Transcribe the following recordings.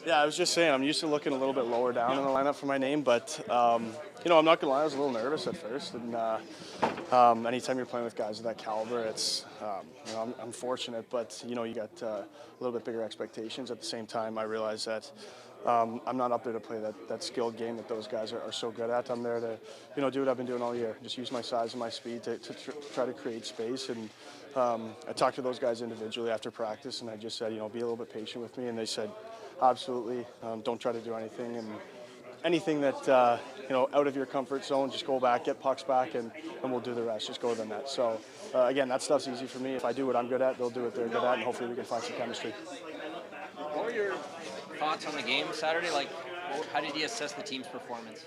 Yeah, I was just saying, I'm used to looking a little bit lower down in the lineup for my name, but I'm not gonna lie, I was a little nervous at first. And anytime you're playing with guys of that caliber, it's I'm fortunate, but you got a little bit bigger expectations. At the same time, I realize that I'm not up there to play that skilled game that those guys are so good at. I'm there to do what I've been doing all year, just use my size and my speed to try to create space. And I talked to those guys individually after practice, and I just said, be a little bit patient with me, and they said, absolutely. Don't try to do anything, and anything that out of your comfort zone, just go back, get pucks back, and we'll do the rest. Just go to the net. So again, that stuff's easy for me. If I do what I'm good at, they'll do what they're good at, and hopefully we can find some chemistry. What were your thoughts on the game Saturday? How did you assess the team's performance?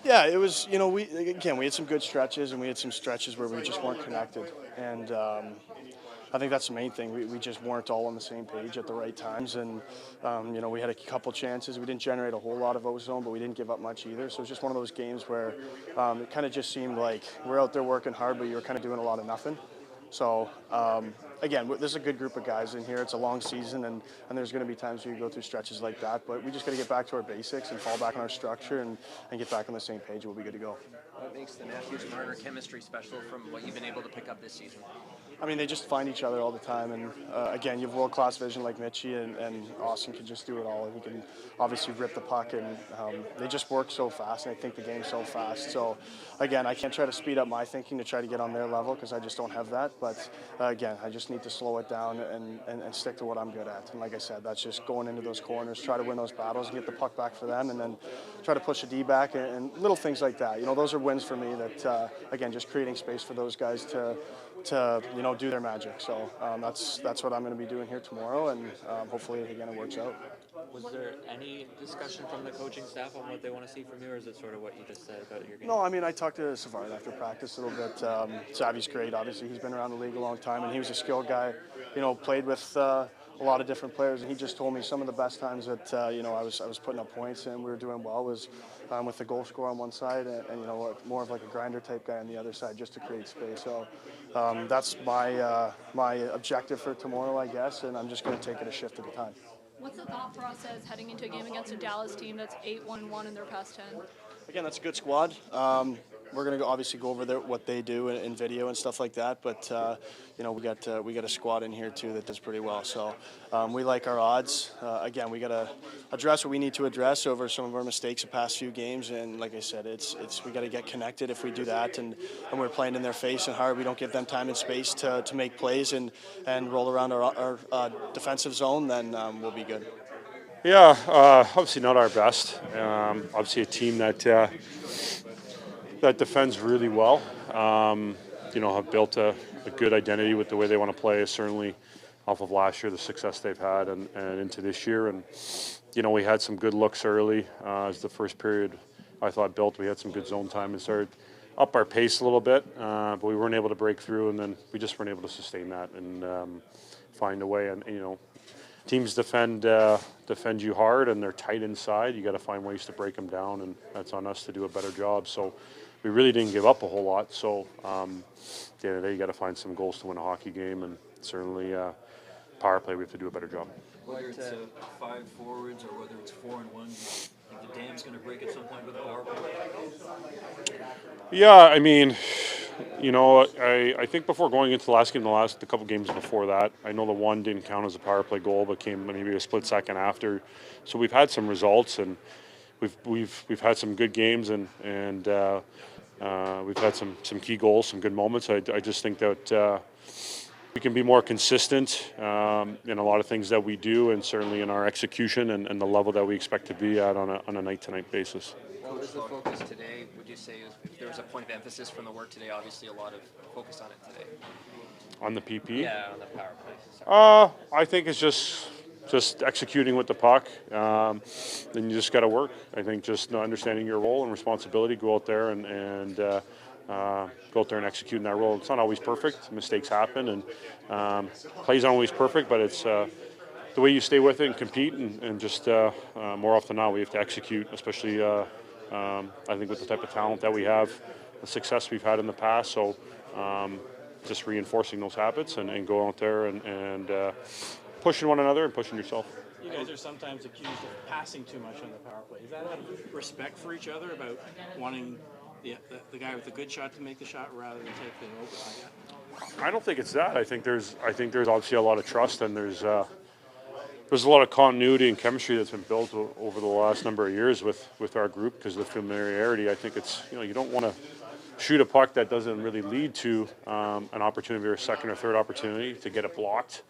Yeah, it was. We had some good stretches, and we had some stretches where we just weren't connected, and I think that's the main thing. We just weren't all on the same page at the right times, and we had a couple chances. We didn't generate a whole lot of O-zone, but we didn't give up much either. So it was just one of those games where it kind of just seemed like we're out there working hard, but you're kind of doing a lot of nothing. So again, there's a good group of guys in here. It's a long season, and there's going to be times where you go through stretches like that. But we just got to get back to our basics and fall back on our structure and get back on the same page. We'll be good to go. What makes the Matthews-Marner chemistry special from what you've been able to pick up this season? I mean, they just find each other all the time, and again, you have world-class vision like Mitchie, and Austin can just do it all. He can obviously rip the puck, and they just work so fast, and I think the game's so fast. So again, I can't try to speed up my thinking to try to get on their level because I just don't have that. But again, I just need to slow it down and stick to what I'm good at. And like I said, that's just going into those corners, try to win those battles, and get the puck back for them, and then try to push a D back and little things like that. Those are wins for me. That again, just creating space for those guys to do their magic. So that's what I'm going to be doing here tomorrow, and hopefully again it works out. Was there any discussion from the coaching staff on what they want to see from you, or is it sort of what you just said about your game? No, I mean, I talked to Tavares after practice a little bit. Savvy's great, obviously. He's been around the league a long time, and he was a skilled guy, played with a lot of different players, and he just told me some of the best times that I was putting up points and we were doing well was with the goal scorer on one side and more of like a grinder type guy on the other side, just to create space. So that's my objective for tomorrow, I guess, and I'm just going to take it a shift at a time. What's the thought process heading into a game against a Dallas team that's 8-1-1 in their past 10? Again, that's a good squad. We're going to obviously go over what they do in video and stuff like that, but we got a squad in here too that does pretty well. So we like our odds. Again, we got to address what we need to address over some of our mistakes the past few games, and like I said, it's we got to get connected. If we do that, and we're playing in their face and hard, we don't give them time and space to make plays and roll around our defensive zone, then we'll be good. Yeah, obviously not our best. Obviously a team that defends really well. Have built a good identity with the way they want to play, certainly off of last year, the success they've had, and into this year. And, we had some good looks early as the first period, I thought, built. We had some good zone time and started up our pace a little bit, but we weren't able to break through, and then we just weren't able to sustain that and find a way. And, teams defend you hard, and they're tight inside. You got to find ways to break them down, and that's on us to do a better job. So we really didn't give up a whole lot. So at the end of the day, you got to find some goals to win a hockey game, and certainly power play, we have to do a better job. Whether it's 5 forwards or whether it's 4-1, do you think the dam's going to break at some point with the power play? Yeah, I mean, I think before going into the last game, the couple games before that, I know the one didn't count as a power play goal, but came maybe a split second after. So we've had some results, and we've had some good games, and we've had some key goals, some good moments. I just think that we can be more consistent in a lot of things that we do, and certainly in our execution and the level that we expect to be at on a night-to-night basis. What was the focus today? Would you say if there was a point of emphasis from the work today? Obviously, a lot of focus on it today. On the PP? Yeah, on the power play. I think it's just executing with the puck. Then you just got to work. I think just understanding your role and responsibility. Go out there and go out there and execute in that role. It's not always perfect. Mistakes happen, and plays aren't always perfect, but it's the way you stay with it and compete, and just more often than not, we have to execute, especially I think with the type of talent that we have, the success we've had in the past. So just reinforcing those habits and going out there and pushing one another and pushing yourself. You guys are sometimes accused of passing too much on the power play. Is that out of respect for each other about wanting the guy with the good shot to make the shot rather than take the open like that? I don't think it's that. I think there's obviously a lot of trust, and there's a lot of continuity and chemistry that's been built over the last number of years with our group because of the familiarity. I think it's, you don't want to shoot a puck that doesn't really lead to an opportunity or a second or third opportunity to get it blocked.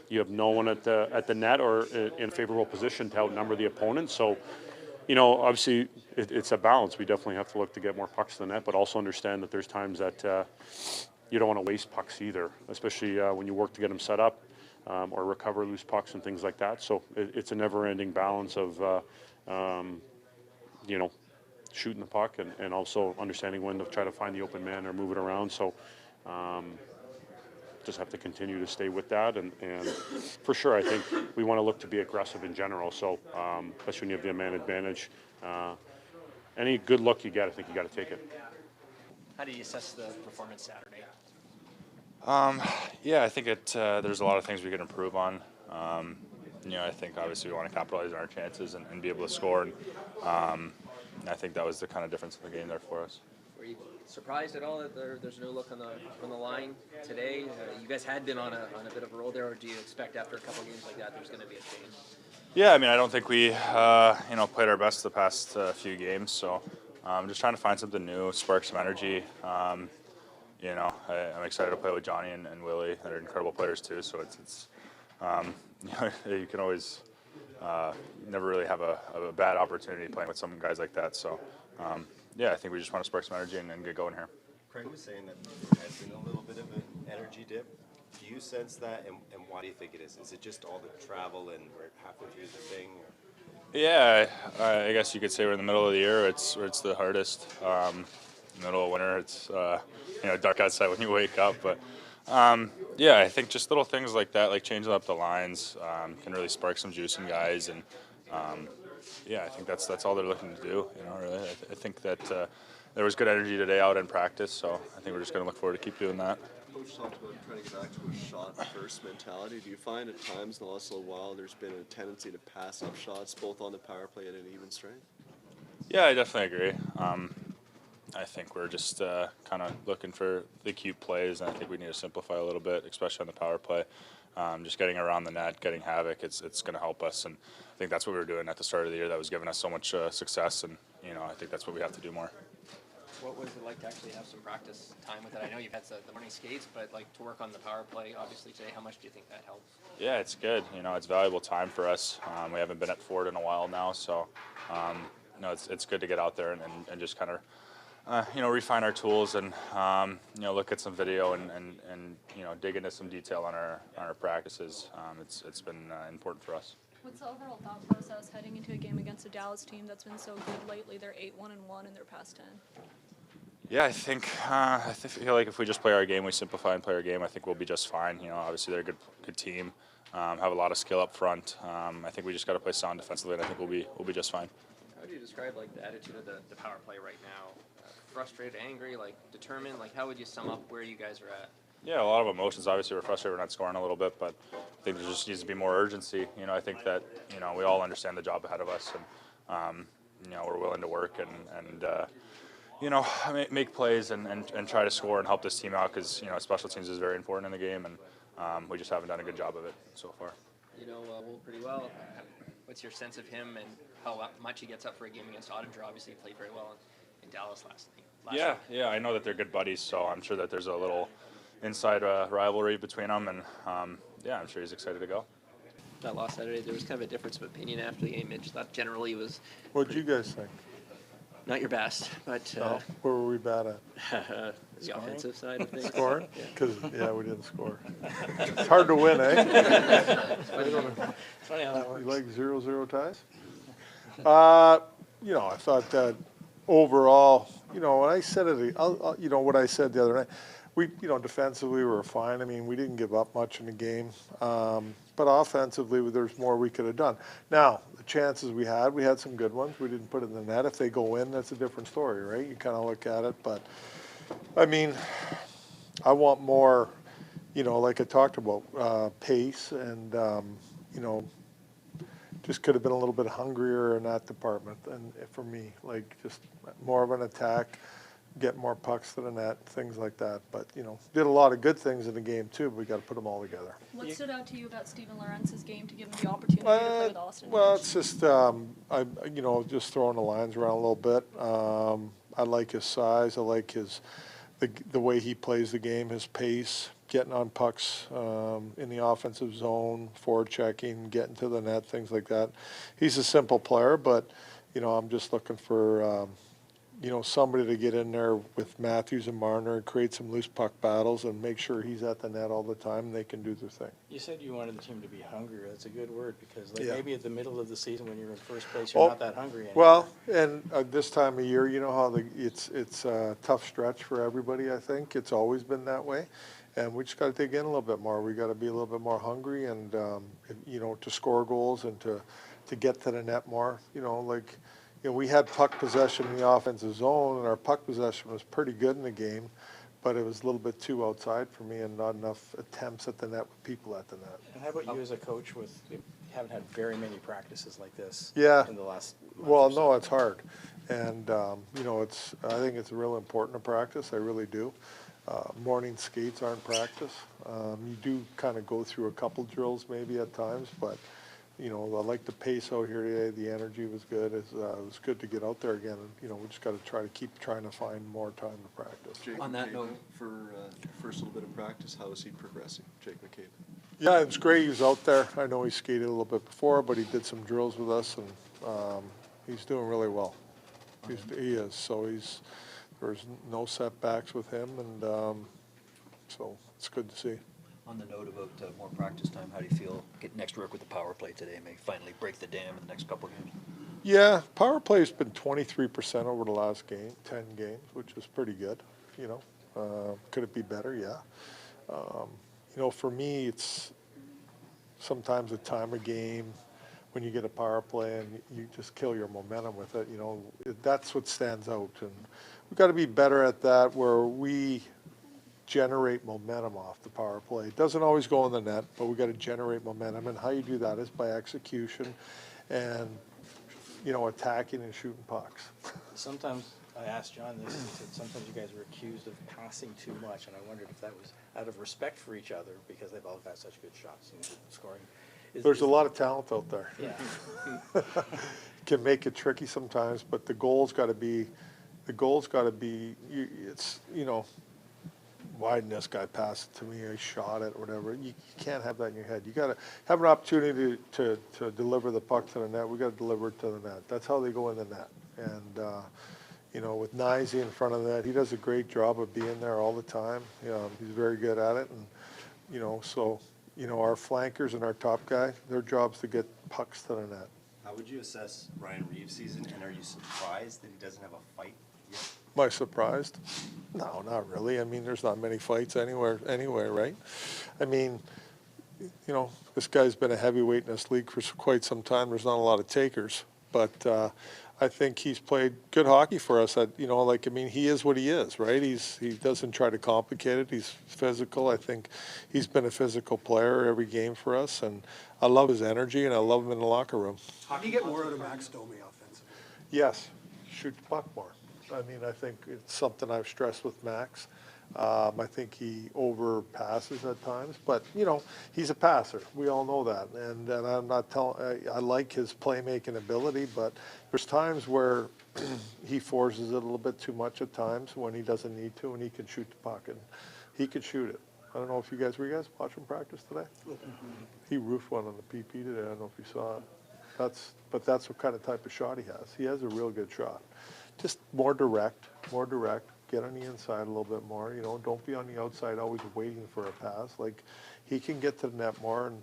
You have no one at the net or in a favorable position to outnumber the opponent. So, obviously it's a balance. We definitely have to look to get more pucks to the net, but also understand that there's times that you don't want to waste pucks either, especially when you work to get them set up or recover loose pucks and things like that. So it's a never-ending balance of, shooting the puck and also understanding when to try to find the open man or move it around. So just have to continue to stay with that. And for sure, I think we want to look to be aggressive in general. So especially when you have the man advantage, any good look you get, I think you got to take it. How do you assess the performance Saturday? Yeah, I think there's a lot of things we can improve on. I think obviously we want to capitalize on our chances and be able to score. And I think that was the kind of difference in the game there for us. Were you surprised at all that there's no look on the line today? You guys had been on a bit of a roll there, or do you expect after a couple games like that there's going to be a change? Yeah, I mean, I don't think we played our best the past few games. So I'm just trying to find something new, spark some energy. I'm excited to play with Johnny and Willie. They're incredible players too. So it's you can always never really have a bad opportunity playing with some guys like that. So I think we just want to spark some energy and get going here. Craig was saying that there has been a little bit of an energy dip. Do you sense that, and why do you think it is? Is it just all the travel and we're halfway through the thing? Yeah, I guess you could say we're in the middle of the year. It's the hardest. Middle of winter, it's dark outside when you wake up. But I think just little things like that, like changing up the lines, can really spark some juice in guys. And I think that's all they're looking to do. Really, I think that there was good energy today out in practice. So I think we're just going to look forward to keep doing that. Coach talked about trying to get back to a shot-first mentality. Do you find at times in the last little while there's been a tendency to pass up shots, both on the power play and an even strength? Yeah, I definitely agree. I think we're just kind of looking for the cute plays, and I think we need to simplify a little bit, especially on the power play. Just getting around the net, getting havoc, it's going to help us, and I think that's what we were doing at the start of the year. That was giving us so much success, and I think that's what we have to do more. What was it like to actually have some practice time with it? I know you've had the morning skates, but like to work on the power play, obviously today, how much do you think that helps? Yeah, it's good. It's valuable time for us. We haven't been at Ford in a while now, so it's good to get out there and just kind of refine our tools and look at some video and dig into some detail on our practices. It's been important for us. What's the overall thought process heading into a game against a Dallas team that's been so good lately? They're 8-1-1 in their past 10. Yeah, I feel like if we just play our game, we simplify and play our game, I think we'll be just fine. Obviously they're a good team, have a lot of skill up front. I think we just got to play sound defensively, and I think we'll be just fine. How do you describe like the attitude of the power play right now? Frustrated, angry, like determined? Like how would you sum up where you guys are at? Yeah, a lot of emotions. Obviously, we're frustrated we're not scoring a little bit, but I think there just needs to be more urgency. I think that we all understand the job ahead of us, and we're willing to work and make plays and try to score and help this team out because special teams is very important in the game, and we just haven't done a good job of it so far. Will pretty well. What's your sense of him and how much he gets up for a game against Ottinger? Obviously, he played very well in Dallas last week. Yeah, I know that they're good buddies, so I'm sure that there's a little inside rivalry between them, and I'm sure he's excited to go. That loss Saturday, there was kind of a difference of opinion after the game. Mitch thought generally was. What did you guys think? Not your best, but. Where were we bad at? The offensive side of things. Scoring? Because we didn't score. It's hard to win, eh? It's funny how that works. You like 0-0 ties? I thought that overall, when I said it, what I said the other night, we, defensively we were fine. I mean, we didn't give up much in the game, but offensively there's more we could have done. Now, the chances we had some good ones. We didn't put it in the net. If they go in, that's a different story, right? You kind of look at it, but I mean, I want more, like I talked about, pace and, just could have been a little bit hungrier in that department. And for me, like just more of an attack, get more pucks to the net, things like that. But, you know, did a lot of good things in the game too, but we got to put them all together. What stood out to you about Steven Lorentz's game to give him the opportunity to play with Austin? Well, it's just, just throwing the lines around a little bit. I like his size. I like the way he plays the game, his pace, getting on pucks in the offensive zone, forward checking, getting to the net, things like that. He's a simple player, but, you know, I'm just looking for, somebody to get in there with Matthews and Marner and create some loose puck battles and make sure he's at the net all the time and they can do their thing. You said you wanted the team to be hungrier. That's a good word because Yeah. maybe at the middle of the season when you're in first place, you're not that hungry anymore. Well, and this time of year, you know how it's a tough stretch for everybody, I think. It's always been that way. And we just got to dig in a little bit more. We got to be a little bit more hungry and, to score goals and to get to the net more, we had puck possession in the offensive zone, and our puck possession was pretty good in the game, but it was a little bit too outside for me and not enough attempts at the net with people at the net. And how about you as a coach you haven't had very many practices like this in the last month Well, or so. no, it's hard. And, I think it's real important to practice. I really do. Morning skates aren't practice. You do kind of go through a couple drills maybe at times, but I like the pace out here today. The energy was good. It was good to get out there again. And, we just got to try to keep trying to find more time to practice. Jake On that McCabe, note- for first little bit of practice, how is he progressing, Jake McCabe? Yeah, it was great. He was out there. I know he skated a little bit before, but he did some drills with us, and he's doing really well. He is. So there's no setbacks with him, and so it's good to see. On the note about more practice time, how do you feel getting extra work with the power play today may finally break the dam in the next couple games? Yeah, power play's been 23% over the last 10 games, which is pretty good, Could it be better? Yeah. For me, it's sometimes a time of game when you get a power play and you just kill your momentum with it, that's what stands out. And we've got to be better at that where we generate momentum off the power play. It doesn't always go in the net, but we got to generate momentum. And how you do that is by execution and, attacking and shooting pucks. Sometimes I asked John this, he said sometimes you guys were accused of passing too much, and I wondered if that was out of respect for each other because they've all got such good shots and good scoring. There's a lot of talent out there. Yeah. Can make it tricky sometimes, but the goal's got to be, why didn't this guy pass it to me? I shot it, or whatever. You can't have that in your head. You got to have an opportunity to deliver the puck to the net. We got to deliver it to the net. That's how they go in the net. And with Knies in front of the net, he does a great job of being there all the time. He's very good at it, and our flankers and our top guy, their job's to get pucks to the net. How would you assess Ryan Reeves' season, and are you surprised that he doesn't have a fight yet? Am I surprised? No, not really. I mean, there's not many fights anywhere, right? I mean, this guy's been a heavyweight in this league for quite some time. There's not a lot of takers, but I think he's played good hockey for us. He is what he is, right? He doesn't try to complicate it. He's physical. I think he's been a physical player every game for us, and I love his energy, and I love him in the locker room. How do you get more out of Max Domi offensively? Yes, shoot the puck more. I think it's something I've stressed with Max. I think he overpasses at times, but he's a passer. We all know that, and I'm not telling. I like his playmaking ability, but there's times where he forces it a little bit too much at times when he doesn't need to, and he can shoot the puck, and he could shoot it. I don't know if were you guys watching practice today? He roofed one on the PP today. I don't know if you saw it. That's what kind of type of shot he has. He has a real good shot. Just more direct, get on the inside a little bit more, don't be on the outside always waiting for a pass. Like, he can get to the net more and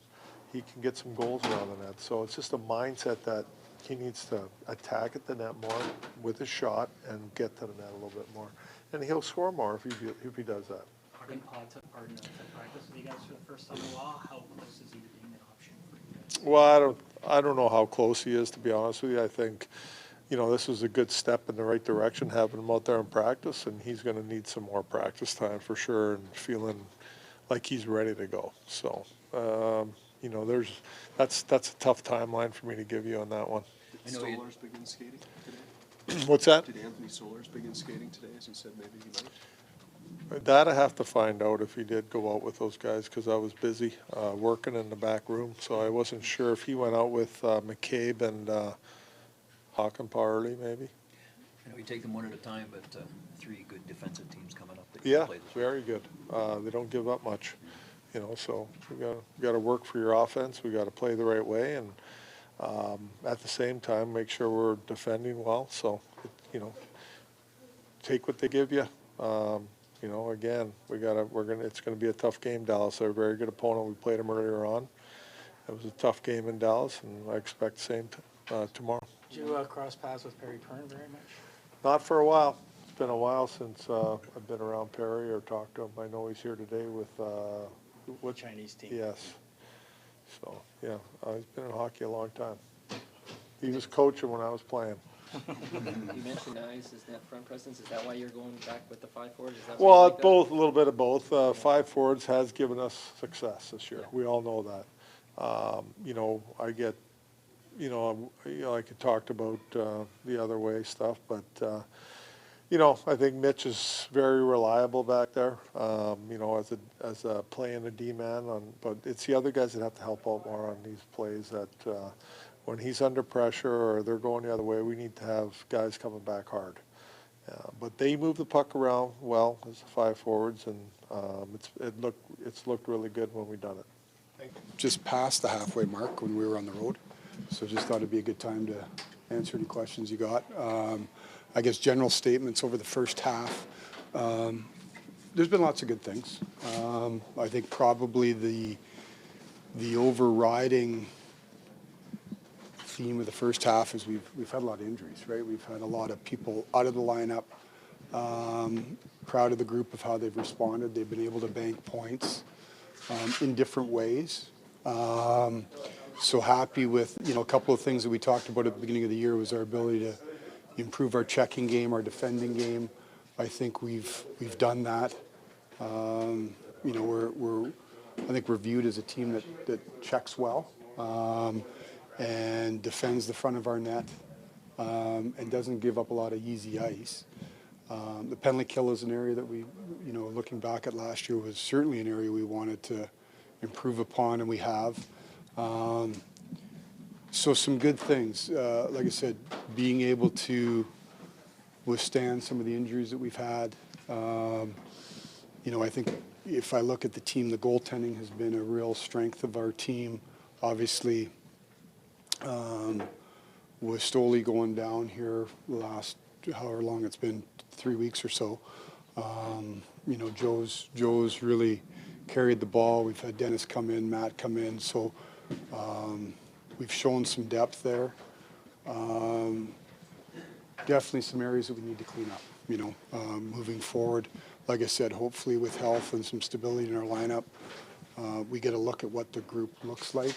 he can get some goals around the net. So it's just a mindset that he needs to attack at the net more with his shot and get to the net a little bit more. And he'll score more if he does that. Arden Pod took part in the practice with you guys for the first time in a while. How close is he to being an option for you guys? Well, I don't know how close he is, to be honest with you. I think this was a good step in the right direction, having him out there in practice, and he's going to need some more practice time for sure and feeling like he's ready to go. So, that's a tough timeline for me to give you on that one. Did Solars begin skating today? What's that? Did Anthony Solars begin skating today, as you said maybe he might? That I have to find out if he did go out with those guys, because I was busy working in the back room, so I wasn't sure if he went out with McCabe and Hockenpah maybe. I know you take them one at a time, but 3 good defensive teams coming up that Yeah, play this week. very good. They don't give up much, so we got to work for your offense. We got to play the right way, and at the same time, make sure we're defending well. So, take what they give you. Again, it's going to be a tough game, Dallas. They're a very good opponent. We played them earlier on. It was a tough game in Dallas, and I expect the same tomorrow. Did you cross paths with Perry Pern very much? Not for a while. It's been a while since I've been around Perry or talked to him. I know he's here today with What Chinese team? Yes. So, yeah, he's been in hockey a long time. He was coaching when I was playing. You mentioned Knies as net front presence. Is that why you're going back with the 5 forwards? Is that Well, like that? both, a little bit of both. 5 forwards has given us success this year. Yeah. We all know that. I get, like you talked about the other way stuff, but, I think Mitch is very reliable back there, as a playing a D-man. But it's the other guys that have to help out more on these plays that when he's under pressure or they're going the other way, we need to have guys coming back hard. But they move the puck around well as the 5 forwards, and it's looked really good when we've done it. Just past the halfway mark when we were on the road, so just thought it'd be a good time to answer any questions you got. I guess general statements over the first half. There's been lots of good things. I think probably the overriding theme of the first half is we've had a lot of injuries, right? We've had a lot of people out of the lineup. Proud of the group of how they've responded. They've been able to bank points in different ways. So happy with, a couple of things that we talked about at the beginning of the year was our ability to improve our checking game, our defending game. I think we've done that. I think we're viewed as a team that checks well and defends the front of our net and doesn't give up a lot of easy ice. The penalty kill is an area that we, looking back at last year, was certainly an area we wanted to improve upon, and we have. So some good things. Like I said, being able to withstand some of the injuries that we've had. I think if I look at the team, the goaltending has been a real strength of our team. Obviously, with Stoli going down here last, however long it's been, 3 weeks or so, Joe's really carried the ball. We've had Dennis come in, Matt come in, so we've shown some depth there. Definitely some areas that we need to clean up, moving forward. Like I said, hopefully with health and some stability in our lineup, we get a look at what the group looks like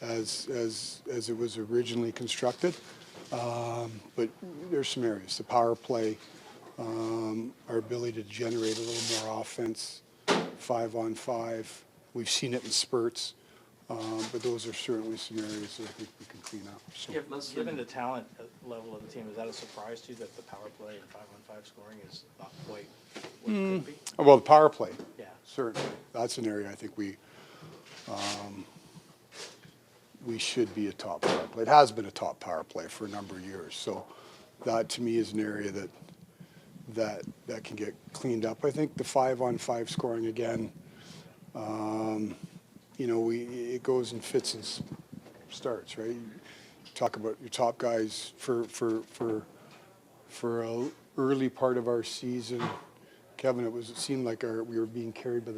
as it was originally constructed. But there's some areas. The power play, our ability to generate a little more offense, 5-on-5. We've seen it in spurts, but those are certainly some areas that I think we can clean up. So. Given the talent level of the team, is that a surprise to you that the power play and 5-on-5 scoring is not quite what it could be? Well, the power play, Yeah. certainly. That's an area I think we should be a top power play. It has been a top power play for a number of years. So that to me is an area that can get cleaned up. I think the 5-on-5 scoring again, it goes in fits and starts, right? You talk about your top guys for a early part of our season. Kevin, it seemed like we were being carried by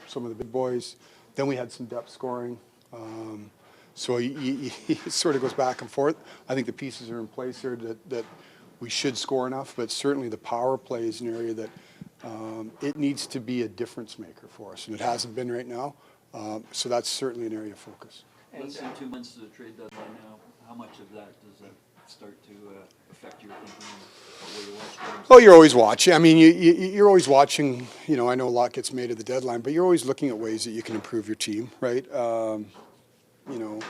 some of the big boys. Then we had some depth scoring. So it sort of goes back and forth. I think the pieces are in place here that we should score enough, but certainly the power play is an area that it needs to be a difference maker for us, and it hasn't been right now. So that's certainly an area of focus. Less than 2 months to the trade deadline now. How much of that does that start to affect your thinking and what you watch games? Oh, you're always watching. I mean, you're always watching. You know, I know a lot gets made at the deadline, but you're always looking at ways that you can improve your team, right? You know,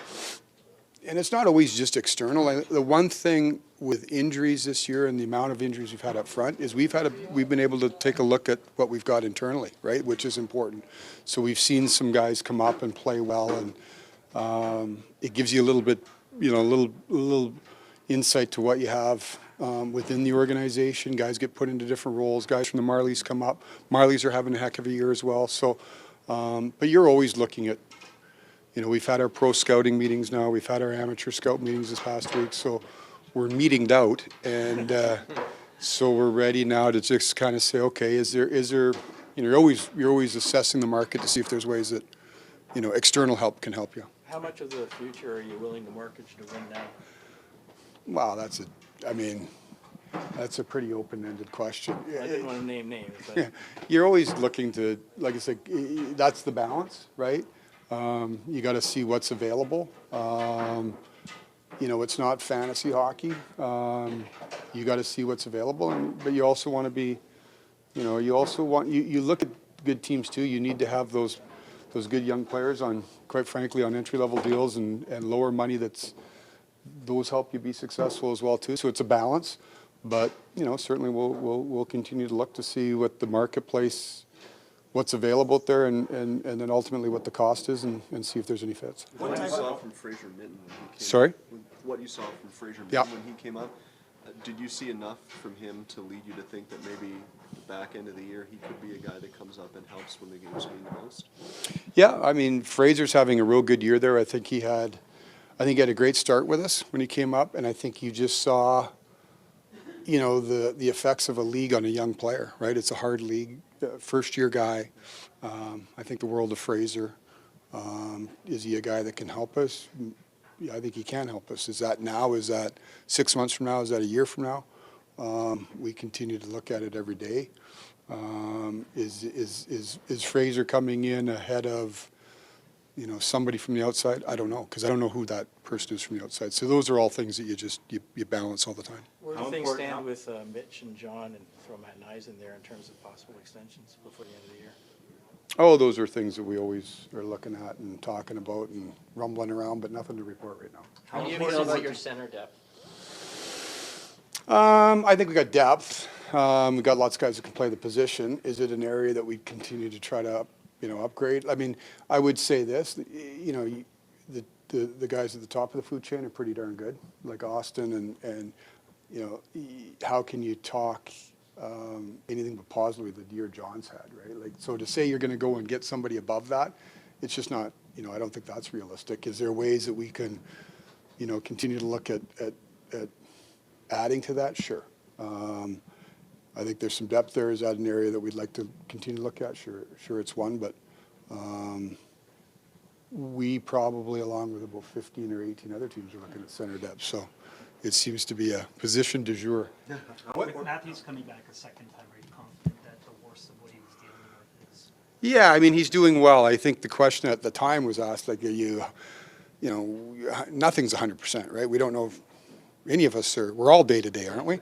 and it's not always just external. The one thing with injuries this year and the amount of injuries we've had up front is we've been able to take a look at what we've got internally, right, which is important. So we've seen some guys come up and play well, and it gives you a little bit, you know, a little insight to what you have within the organization. Guys get put into different roles. Guys from the Marlies come up. Marlies are having a heck of a year as well. So, but you're always looking at, you know, we've had our pro scouting meetings now. We've had our amateur scout meetings this past week. So we're meetinged out, and so we're ready now to just kind of say, okay, is there, you know, you're always assessing the market to see if there's ways that, you know, external help can help you. How much of the future are you willing to mortgage to win now? Wow, I mean, that's a pretty open-ended question. I didn't want to name names, but Yeah, you're always looking to, like I said, that's the balance, right? You got to see what's available. You know, it's not fantasy hockey. You got to see what's available, but you also want to be, you know, you also want, you look at good teams too. You need to have those good young players on, quite frankly, on entry-level deals and lower money. Those help you be successful as well too. So it's a balance, but you know, certainly we'll continue to look to see what the marketplace, what's available out there, and then ultimately what the cost is, and see if there's any fits. What you saw from Fraser Minton when he came Sorry? up, what you saw from Fraser Minton Yeah. when he came up, did you see enough from him to lead you to think that maybe the back end of the year he could be a guy that comes up and helps when the games mean the most? Yeah, I mean, Fraser's having a real good year there. I think he had a great start with us when he came up, and I think you just saw, you know, the effects of a league on a young player, right? It's a hard league. First-year guy. I think the world of Fraser. Is he a guy that can help us? Yeah, I think he can help us. Is that now? Is that 6 months from now? Is that a year from now? We continue to look at it every day. Is Fraser coming in ahead of, you know, somebody from the outside? I don't know, because I don't know who that person is from the outside. So those are all things that you balance all the time. where do things stand with Mitch and John, and throw Matt Knies in there in terms of possible extensions before the end of the year? Oh, those are things that we always are looking at and talking about and rumbling around, but nothing to report right now. How do you feel about your center depth? I think we got depth. We got lots of guys that can play the position. Is it an area that we continue to try to, you know, upgrade? I mean, I would say this, you know, the guys at the top of the food chain are pretty darn good, like Austin, and you know, how can you talk anything but positively the year John's had, right? Like, so to say you're going to go and get somebody above that, it's just not, you know, I don't think that's realistic. Is there ways that we can, you know, continue to look at adding to that? Sure. I think there's some depth there. Is that an area that we'd like to continue to look at? Sure, it's one, but we probably, along with about 15 or 18 other teams, are looking at center depth. So it seems to be a position du jour. With Matthews coming back a second time, are you confident that the worst of what he was dealing with is? Yeah, I mean, he's doing well. I think the question at the time was asked, like, you know, nothing's 100%, right? We don't know if any of us are. We're all day to day, aren't we?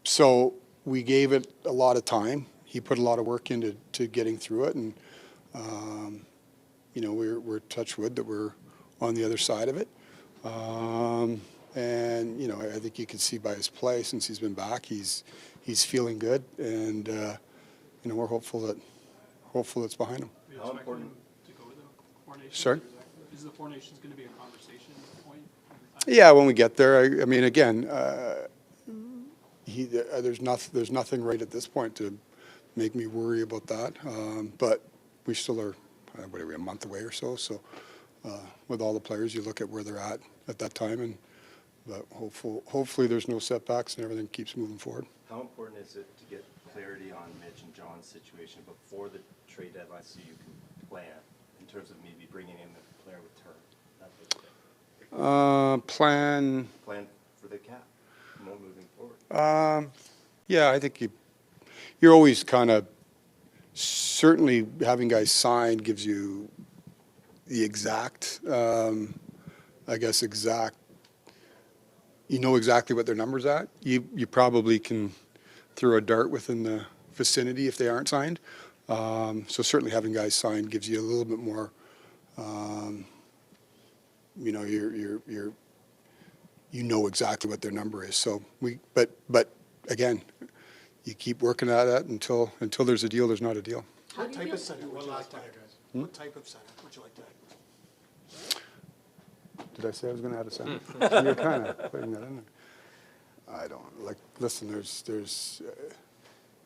So we gave it a lot of time. He put a lot of work into getting through it, and you know, we're touch wood that we're on the other side of it. And you know, I think you can see by his play since he's been back, he's feeling good, and you know, we're hopeful it's behind him. How important to go to the Four Nations? Sorry? Is the Four Nations going to be a conversation point? Yeah, when we get there. I mean, again, there's nothing right at this point to make me worry about that. But we still are, what are we, a month away or so? So with all the players, you look at where they're at that time, but hopefully there's no setbacks and everything keeps moving forward. How important is it to get clarity on Mitch and John's situation before the trade deadline so you can plan in terms of maybe bringing in a player with term? That Plan for the cap, moving forward. Yeah, I think you're always kind of, certainly having guys sign gives you the exact you know exactly what their number's at. You probably can throw a dart within the vicinity if they aren't signed. So certainly having guys signed gives you a little bit more, you know, you know exactly what their number is. So but again, you keep working at it until there's a deal, there's not a deal. What type of center would you like to have? What type of center would you like to have? Did I say I was going to add a center? You're kind of putting that in there. I don't, like, listen, there's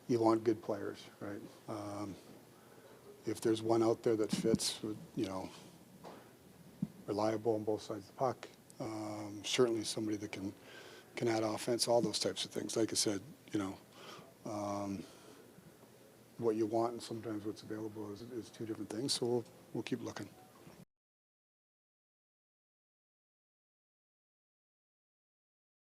you want good players, right? If there's one out there that fits, you know, reliable on both sides of the puck, certainly somebody that can add offense, all those types of things. Like I said, you know, what you want and sometimes what's available is two different things, so we'll keep looking.